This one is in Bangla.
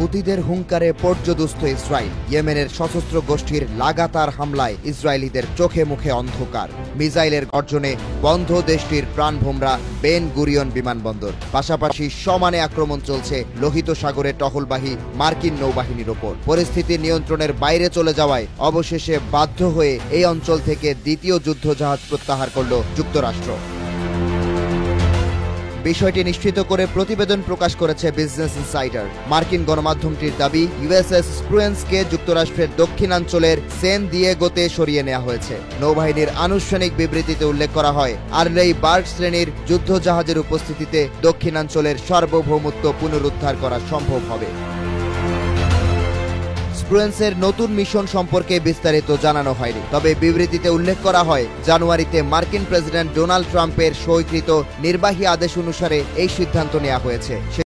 হুতিদের হুঙ্কারে পর্যদুস্ত ইসরায়েল, ইয়েমেনের সশস্ত্র গোষ্ঠীর লাগাতার হামলায় ইসরায়েলিদের চোখে মুখে অন্ধকার, মিসাইলের গর্জনে বন্ধ দেশটির প্রাণভোমরা বেন গুরিয়ন বিমানবন্দর। পাশাপাশি সমানে আক্রমণ চলছে লোহিত সাগরে টহলবাহী মার্কিন নৌবাহিনীর ওপর। পরিস্থিতি নিয়ন্ত্রণের বাইরে চলে যাওয়ায় অবশেষে বাধ্য হয়ে এই অঞ্চল থেকে দ্বিতীয় যুদ্ধজাহাজ প্রত্যাহার করল যুক্তরাষ্ট্র। বিষয়টি নিশ্চিত করে প্রতিবেদন প্রকাশ করেছে বিজনেস ইনসাইডার। মার্কিন গণমাধ্যমটির দাবি, ইউএসএস স্প্রুয়েন্সকে যুক্তরাষ্ট্রের দক্ষিণাঞ্চলের সেন দিয়েগোতে সরিয়ে নেওয়া হয়েছে। নৌবাহিনীর আনুষ্ঠানিক বিবৃতিতে উল্লেখ করা হয়, আর্লেই বার্গ শ্রেণীর যুদ্ধজাহাজের উপস্থিতিতে দক্ষিণাঞ্চলের সার্বভৌমত্ব পুনরুদ্ধার করা সম্ভব হবে। স্প্রুয়েন্সের নতুন মিশন সম্পর্কে বিস্তারিত জানানো হয়নি, তবে বিবৃতিতে উল্লেখ করা হয়, জানুয়ারিতে মার্কিন প্রেসিডেন্ট ডোনাল্ড ট্রাম্পের সইকৃত নির্বাহী আদেশ অনুসারে এই সিদ্ধান্ত নেওয়া হয়েছে।